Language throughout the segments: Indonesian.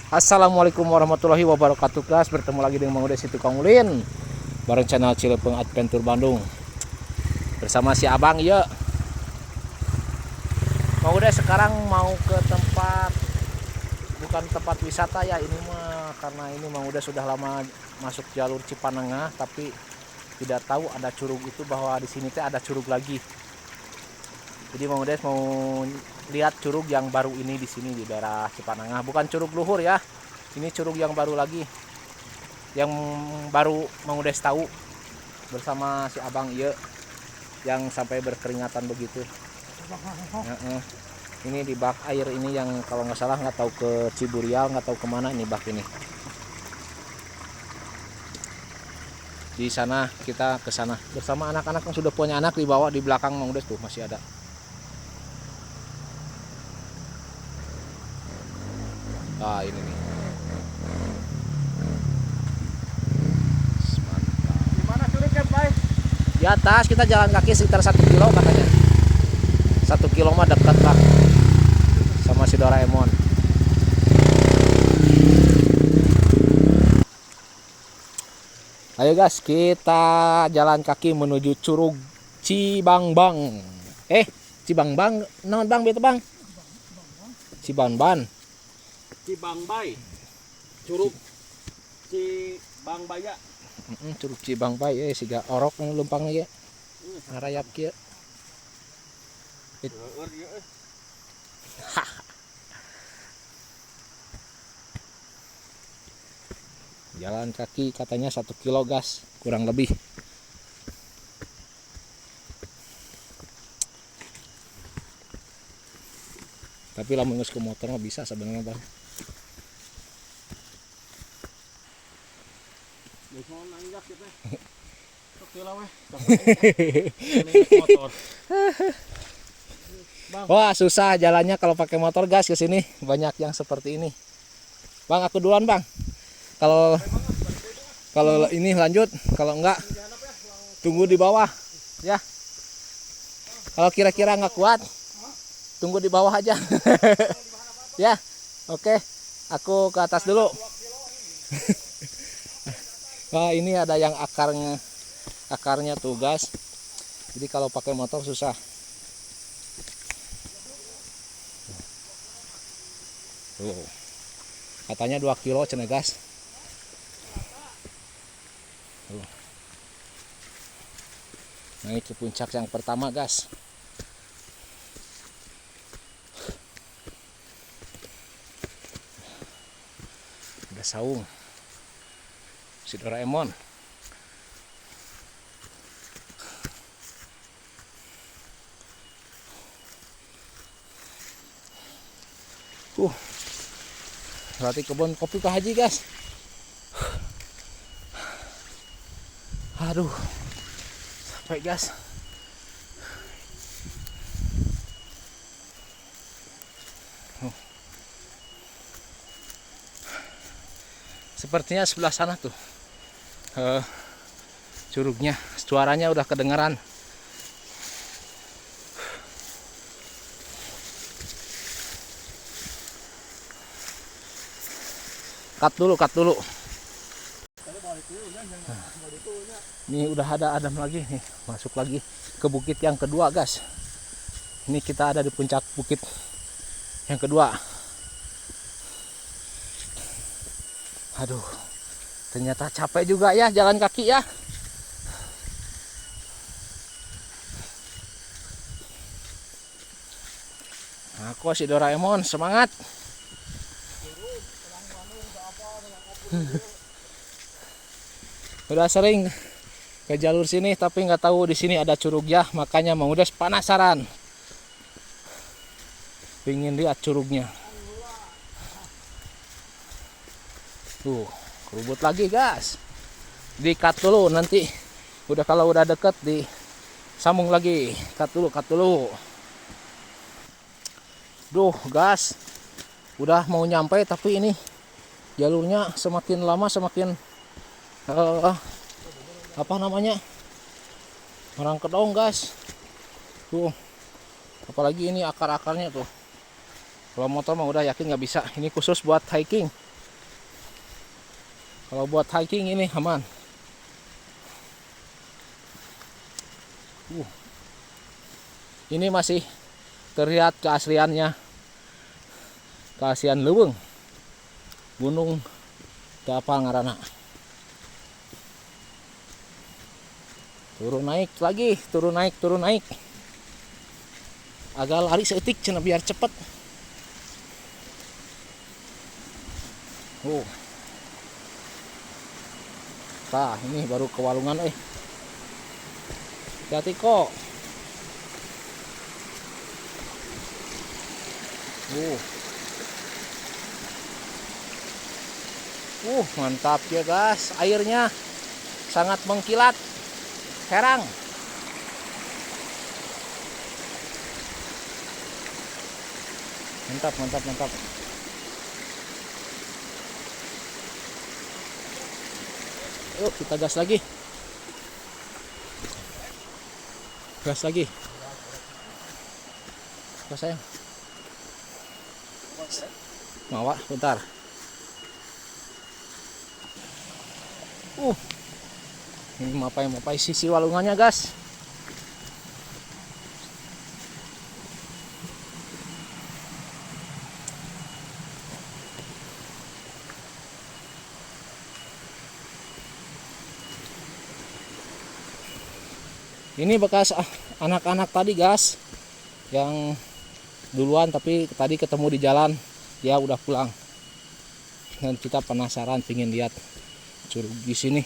Assalamualaikum warahmatullahi wabarakatuh guys. Bertemu lagi dengan Mang Udes itu Kang Ulin bareng channel Cilepeng Adventure Bandung. Bersama si Abang ya. Mang Udes sekarang mau ke tempat, bukan tempat wisata ya ini mah, karena ini Mang Udes sudah lama masuk jalur Cipanengah tapi tidak tahu ada curug itu, bahwa di sini teh ada curug lagi. Jadi Mang Udes mau lihat curug yang baru ini di sini di daerah Cipanengah. Bukan curug luhur ya. Ini curug yang baru lagi. Yang baru Mang Udes tahu bersama si Abang iya yang sampai berkeringatan begitu. Ini di bak air ini yang kalau nggak salah nggak tahu ke Ciburial, nggak tahu kemana ini bak ini. Di sana kita ke sana bersama anak-anak yang sudah punya anak, dibawa di belakang Mang Udes tuh masih ada. Ah ini nih. Mantap. Gimana curugnya, Pak? Di atas kita jalan kaki sekitar 1 kilo katanya. 1 kilo mah dekat lah sama si Doraemon. Ayo guys, kita jalan kaki menuju curug Cibangbang. Cibangbang, naon Bang beta Bang? Cibanban. Cibangbay. Curug Cibangbaya. Curug Cibangbay siga orok nu lempang ya. Arayap kieu. Jalan kaki katanya 1 kilo gas, kurang lebih. Tapi lamun geus ke motor mah bisa sebenarnya Bang. Wah susah jalannya kalau pakai motor gas ke sini, banyak yang seperti ini. Bang aku duluan Bang. Kalau ini lanjut, kalau enggak tunggu di bawah ya. Kalau kira-kira nggak kuat tunggu di bawah aja. Ya oke, aku ke atas dulu. Wah ini ada yang akarnya tuh guys, jadi kalau pakai motor susah. Tuh katanya 2 kilo cenah gas. Tuh. Naik ke puncak yang pertama gas. Ada saung si Doraemon. Berarti kebun kopi Pak Haji guys. Aduh sampai gas. Sepertinya sebelah sana tuh curugnya, suaranya udah kedengeran. Cut dulu. Ini udah ada Adam lagi nih, masuk lagi ke bukit yang kedua guys. Ini kita ada di puncak bukit yang kedua. Aduh, ternyata capek juga ya jalan kaki ya. Aku si Doraemon semangat. Udah sering ke jalur sini tapi nggak tahu di sini ada curugnya, makanya Mang Udes penasaran. Pengen lihat curugnya. Tuh, kerubut lagi guys. Di-cut dulu nanti. Kalau udah deket disambung lagi. Cut dulu. Duh, gas. Udah mau nyampe tapi ini jalurnya semakin lama semakin apa namanya? Orang kedong gas. Tuh. Apalagi ini akar-akarnya tuh. Kalau motor mah udah yakin nggak bisa. Ini khusus buat hiking. Kalau buat hiking ini aman. Ini masih terlihat keasliannya, keaslian leuweung gunung teu apal ngaranna. Turun naik lagi, turun naik. Agak lari seetik cenah biar cepet. Tah, ini baru ke walungan Hati-hati kok. Mantap ya guys, airnya sangat mengkilat. Herang. Mantap. Yuk kita gas lagi. Gas sayang. Mawa bentar. Ini mapai sisi walungannya gas. Ini bekas anak-anak tadi gas, yang duluan tapi tadi ketemu di jalan, dia udah pulang. Dan kita penasaran pengen lihat curug di sini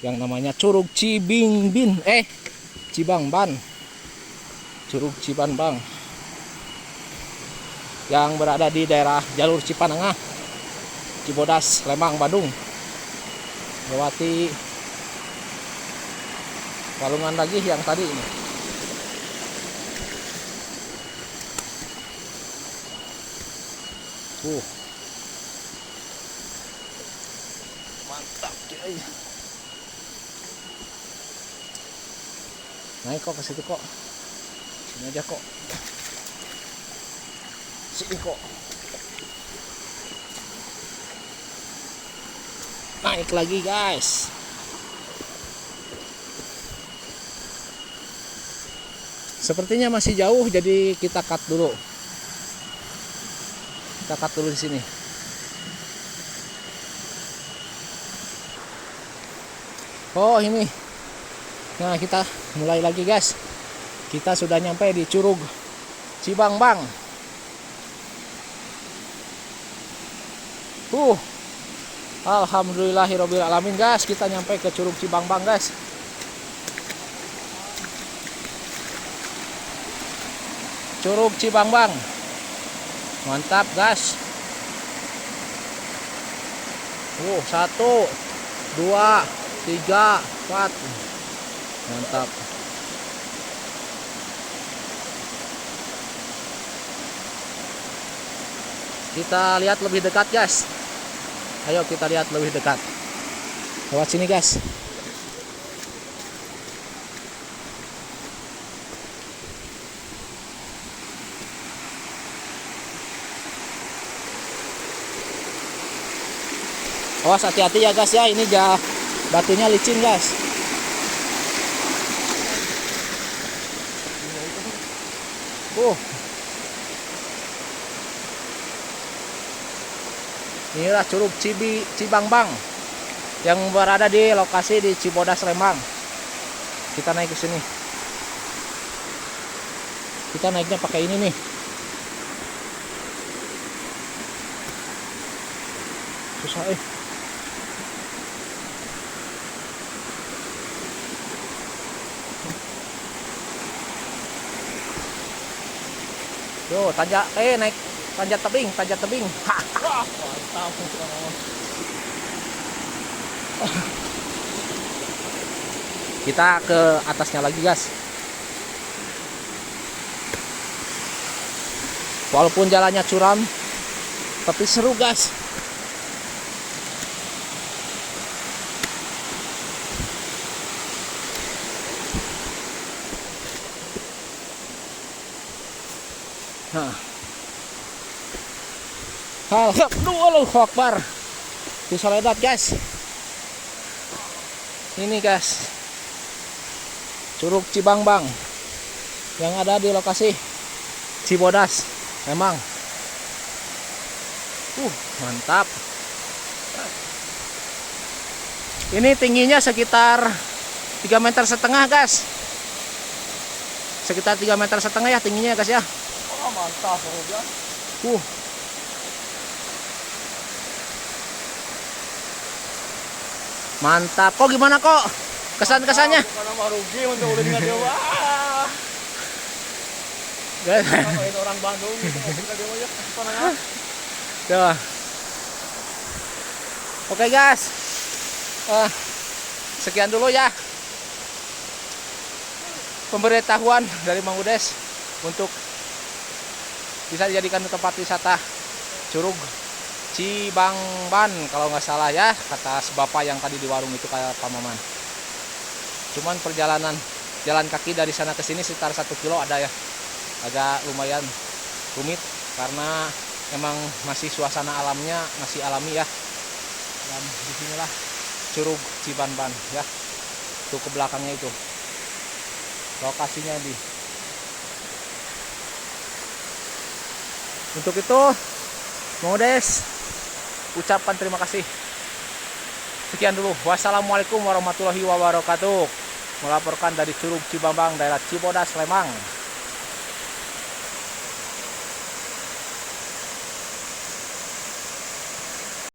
yang namanya Curug Cibangbang. Curug Cibangbang yang berada di daerah jalur Cipanengah, Cibodas, Lembang, Bandung. Lewati walungan lagi yang tadi ini. Mantap cuy. Naik kok ke situ kok. Sini aja kok. Sini kok. Naik lagi guys. Sepertinya masih jauh, jadi kita cut dulu. Kita cut dulu di sini. Oh ini. Nah kita mulai lagi guys. Kita sudah nyampe di Curug Cibangbang. Alhamdulillahirobbil alamin guys. Kita nyampe ke Curug Cibangbang guys. Curug Cibangbang. Mantap guys. 1, 2, 3, 4. Mantap. Kita lihat lebih dekat guys. Ayo kita lihat lebih dekat. Lewat sini guys. Awas hati-hati ya guys ya, ini batunya licin guys. Inilah Curug Cibangbang yang berada di lokasi di Cibodas, Lembang. Kita naik ke sini. Kita naiknya pakai ini nih. Susah Yo, naik tanjak tebing. Mantap. Kita ke atasnya lagi, guys. Walaupun jalannya curam, tapi seru, guys. Alhamdulillah Akbar. Bisa ledat guys. Ini guys, Curug Cibangbang yang ada di lokasi Cibodas. Memang mantap. Ini tingginya sekitar 3,5 meter guys. Sekitar 3,5 meter ya tingginya guys ya. Oh, mantap ya. Mantap. Kok gimana kok? Kesan-kesannya? Karena mah rugi untuk udah dengan dia. Wah. Guys. Ini orang Bandung gitu ngopi ka dia ya. Panangah. Tuh. Oke guys. Sekian dulu ya pemberitahuan dari Mang Udes untuk bisa dijadikan tempat wisata Curug Cibangban kalau nggak salah ya, kata bapak yang tadi di warung itu kayak Pak Maman. Cuman perjalanan jalan kaki dari sana ke sini sekitar 1 kilo ada ya, agak lumayan rumit karena emang masih suasana alamnya masih alami ya. Dan disinilah Curug Cibanban ya, tuh ke belakangnya itu lokasinya di. Untuk itu Mang Udes ucapkan terima kasih. Sekian dulu. Wassalamualaikum warahmatullahi wabarakatuh. Melaporkan dari Curug Cibangbang, daerah Cibodas, Lembang.